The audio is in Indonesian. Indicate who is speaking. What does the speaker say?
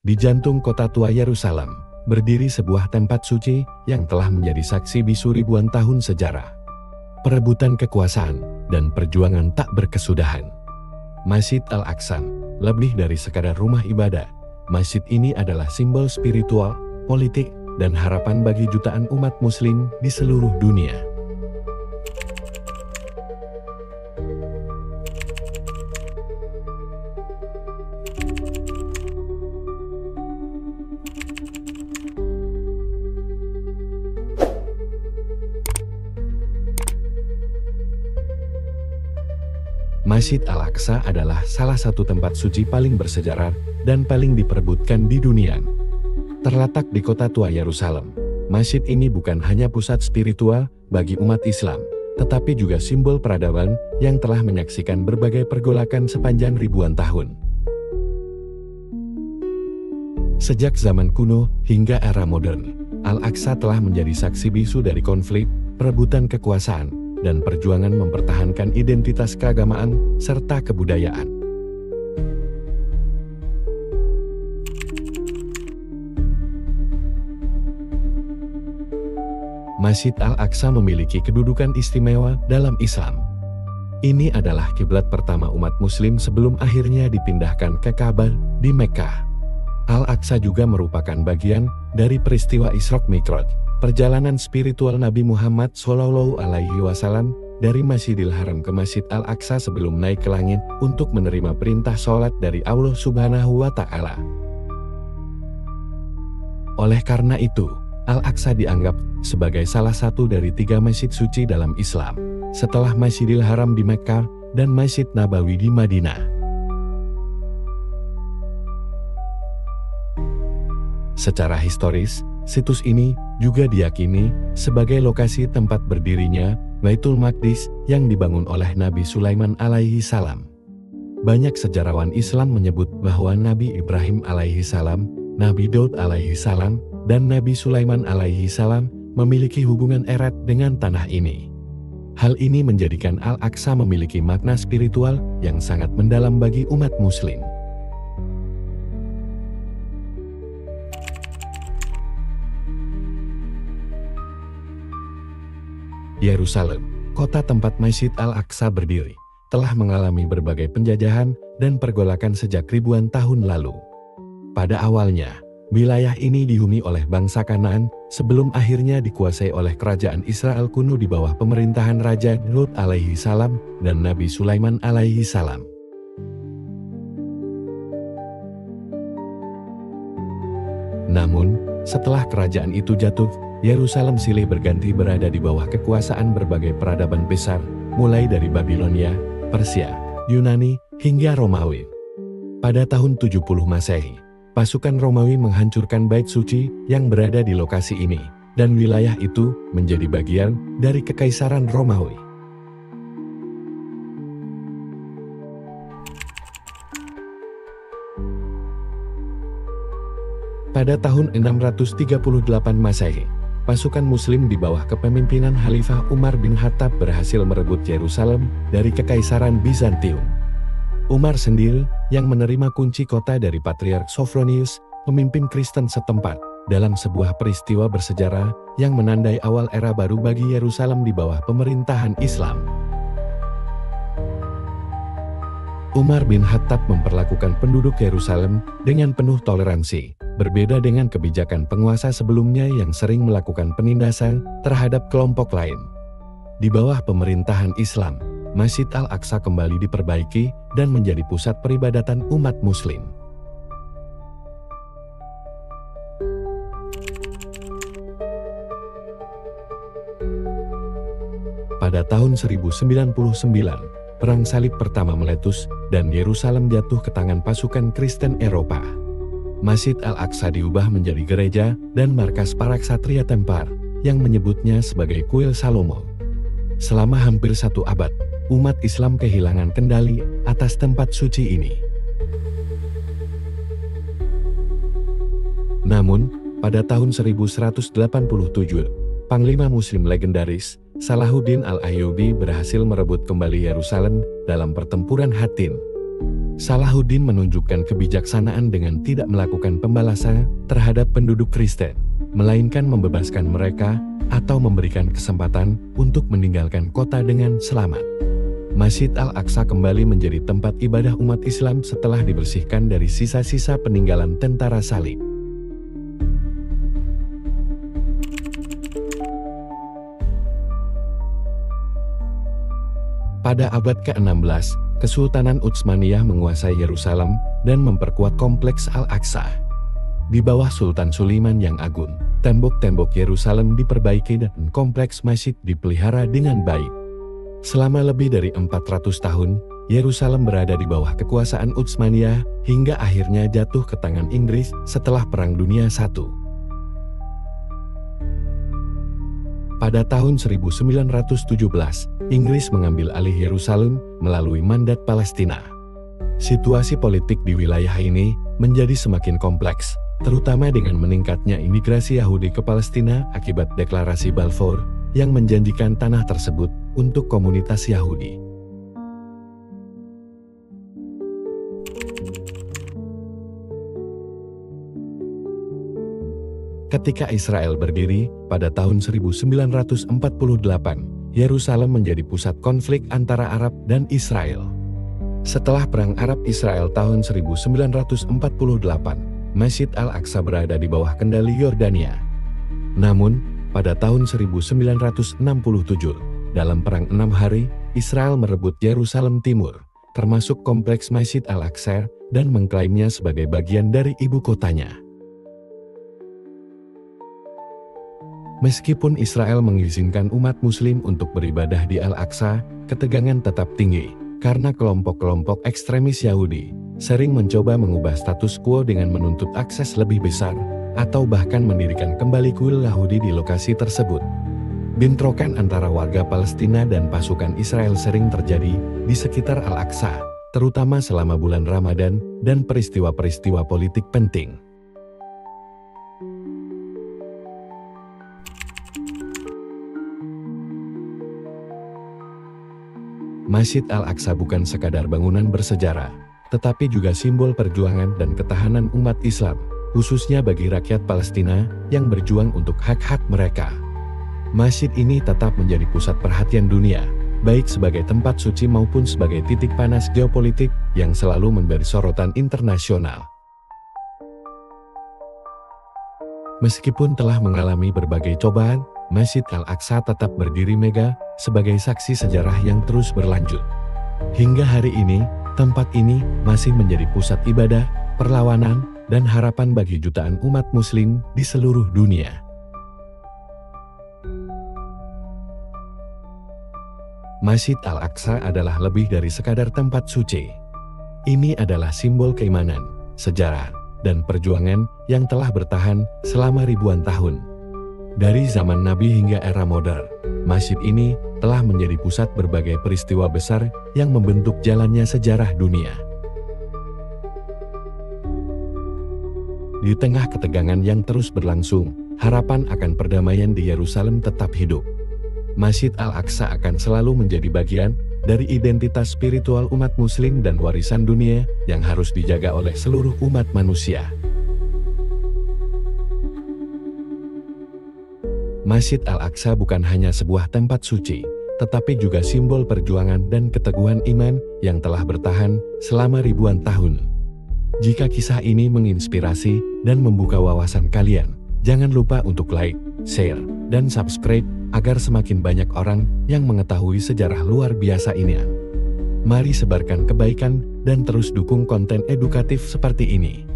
Speaker 1: Di jantung kota tua Yerusalem, berdiri sebuah tempat suci yang telah menjadi saksi bisu ribuan tahun sejarah, perebutan kekuasaan, dan perjuangan tak berkesudahan. Masjid Al-Aqsa, lebih dari sekadar rumah ibadah, masjid ini adalah simbol spiritual, politik, dan harapan bagi jutaan umat muslim di seluruh dunia. Masjid Al-Aqsa adalah salah satu tempat suci paling bersejarah dan paling diperebutkan di dunia. Terletak di kota tua Yerusalem, masjid ini bukan hanya pusat spiritual bagi umat Islam, tetapi juga simbol peradaban yang telah menyaksikan berbagai pergolakan sepanjang ribuan tahun. Sejak zaman kuno hingga era modern, Al-Aqsa telah menjadi saksi bisu dari konflik, perebutan kekuasaan, dan perjuangan mempertahankan identitas keagamaan serta kebudayaan. Masjid Al-Aqsa memiliki kedudukan istimewa dalam Islam. Ini adalah kiblat pertama umat Muslim sebelum akhirnya dipindahkan ke Ka'bah di Mekkah. Al-Aqsa juga merupakan bagian dari peristiwa Isra Mi'raj, perjalanan spiritual Nabi Muhammad SAW dari Masjidil Haram ke Masjid Al-Aqsa sebelum naik ke langit untuk menerima perintah sholat dari Allah Subhanahu wa Ta'ala. Oleh karena itu, Al-Aqsa dianggap sebagai salah satu dari 3 masjid suci dalam Islam, setelah Masjidil Haram di Mekkah dan Masjid Nabawi di Madinah. Secara historis, situs ini juga diyakini sebagai lokasi tempat berdirinya Baitul Maqdis yang dibangun oleh Nabi Sulaiman alaihi salam. Banyak sejarawan Islam menyebut bahwa Nabi Ibrahim alaihi salam, Nabi Daud alaihi salam, dan Nabi Sulaiman alaihi salam memiliki hubungan erat dengan tanah ini. Hal ini menjadikan Al-Aqsa memiliki makna spiritual yang sangat mendalam bagi umat Muslim. Yerusalem, kota tempat Masjid Al-Aqsa berdiri, telah mengalami berbagai penjajahan dan pergolakan sejak ribuan tahun lalu. Pada awalnya, wilayah ini dihuni oleh bangsa Kanaan sebelum akhirnya dikuasai oleh kerajaan Israel kuno di bawah pemerintahan Raja Daud alaihi salam dan Nabi Sulaiman alaihi salam. Namun, setelah kerajaan itu jatuh, Yerusalem silih berganti berada di bawah kekuasaan berbagai peradaban besar, mulai dari Babilonia, Persia, Yunani, hingga Romawi. Pada tahun 70 Masehi, pasukan Romawi menghancurkan bait suci yang berada di lokasi ini, dan wilayah itu menjadi bagian dari Kekaisaran Romawi. Pada tahun 638 Masehi, pasukan Muslim di bawah kepemimpinan Khalifah Umar bin Khattab berhasil merebut Yerusalem dari Kekaisaran Bizantium. Umar sendiri yang menerima kunci kota dari Patriark Sophronius, pemimpin Kristen setempat, dalam sebuah peristiwa bersejarah yang menandai awal era baru bagi Yerusalem di bawah pemerintahan Islam. Umar bin Khattab memperlakukan penduduk Yerusalem dengan penuh toleransi, berbeda dengan kebijakan penguasa sebelumnya yang sering melakukan penindasan terhadap kelompok lain. Di bawah pemerintahan Islam, Masjid Al-Aqsa kembali diperbaiki dan menjadi pusat peribadatan umat Muslim. Pada tahun 1099, Perang Salib pertama meletus dan Yerusalem jatuh ke tangan pasukan Kristen Eropa. Masjid Al-Aqsa diubah menjadi gereja dan markas para ksatria Templar yang menyebutnya sebagai kuil Salomo. Selama hampir 1 abad, umat Islam kehilangan kendali atas tempat suci ini. Namun, pada tahun 1187, Panglima Muslim legendaris Salahuddin Al-Ayyubi berhasil merebut kembali Yerusalem dalam pertempuran Hattin. Salahuddin menunjukkan kebijaksanaan dengan tidak melakukan pembalasan terhadap penduduk Kristen, melainkan membebaskan mereka atau memberikan kesempatan untuk meninggalkan kota dengan selamat. Masjid Al-Aqsa kembali menjadi tempat ibadah umat Islam setelah dibersihkan dari sisa-sisa peninggalan tentara salib. Pada abad ke-16, Kesultanan Utsmaniyah menguasai Yerusalem dan memperkuat kompleks Al-Aqsa. Di bawah Sultan Sulaiman yang Agung, tembok-tembok Yerusalem diperbaiki dan kompleks masjid dipelihara dengan baik. Selama lebih dari 400 tahun, Yerusalem berada di bawah kekuasaan Utsmaniyah hingga akhirnya jatuh ke tangan Inggris setelah Perang Dunia I. Pada tahun 1917, Inggris mengambil alih Yerusalem melalui mandat Palestina. Situasi politik di wilayah ini menjadi semakin kompleks, terutama dengan meningkatnya imigrasi Yahudi ke Palestina akibat deklarasi Balfour yang menjanjikan tanah tersebut untuk komunitas Yahudi. Ketika Israel berdiri pada tahun 1948, Yerusalem menjadi pusat konflik antara Arab dan Israel. Setelah Perang Arab-Israel tahun 1948, Masjid Al-Aqsa berada di bawah kendali Yordania. Namun, pada tahun 1967, dalam Perang 6 Hari, Israel merebut Yerusalem Timur, termasuk kompleks Masjid Al-Aqsa, dan mengklaimnya sebagai bagian dari ibu kotanya. Meskipun Israel mengizinkan umat Muslim untuk beribadah di Al-Aqsa, ketegangan tetap tinggi, karena kelompok-kelompok ekstremis Yahudi sering mencoba mengubah status quo dengan menuntut akses lebih besar, atau bahkan mendirikan kembali kuil Yahudi di lokasi tersebut. Bentrokan antara warga Palestina dan pasukan Israel sering terjadi di sekitar Al-Aqsa, terutama selama bulan Ramadan dan peristiwa-peristiwa politik penting. Masjid Al-Aqsa bukan sekadar bangunan bersejarah, tetapi juga simbol perjuangan dan ketahanan umat Islam, khususnya bagi rakyat Palestina yang berjuang untuk hak-hak mereka. Masjid ini tetap menjadi pusat perhatian dunia, baik sebagai tempat suci maupun sebagai titik panas geopolitik yang selalu memberi sorotan internasional. Meskipun telah mengalami berbagai cobaan, Masjid Al-Aqsa tetap berdiri megah sebagai saksi sejarah yang terus berlanjut. Hingga hari ini, tempat ini masih menjadi pusat ibadah, perlawanan, dan harapan bagi jutaan umat Muslim di seluruh dunia. Masjid Al-Aqsa adalah lebih dari sekadar tempat suci. Ini adalah simbol keimanan, sejarah, dan perjuangan yang telah bertahan selama ribuan tahun. Dari zaman Nabi hingga era modern, masjid ini telah menjadi pusat berbagai peristiwa besar yang membentuk jalannya sejarah dunia. Di tengah ketegangan yang terus berlangsung, harapan akan perdamaian di Yerusalem tetap hidup. Masjid Al-Aqsa akan selalu menjadi bagian dari identitas spiritual umat Muslim dan warisan dunia yang harus dijaga oleh seluruh umat manusia. Masjid Al-Aqsa bukan hanya sebuah tempat suci, tetapi juga simbol perjuangan dan keteguhan iman yang telah bertahan selama ribuan tahun. Jika kisah ini menginspirasi dan membuka wawasan kalian, jangan lupa untuk like, share, dan subscribe agar semakin banyak orang yang mengetahui sejarah luar biasa ini. Mari sebarkan kebaikan dan terus dukung konten edukatif seperti ini.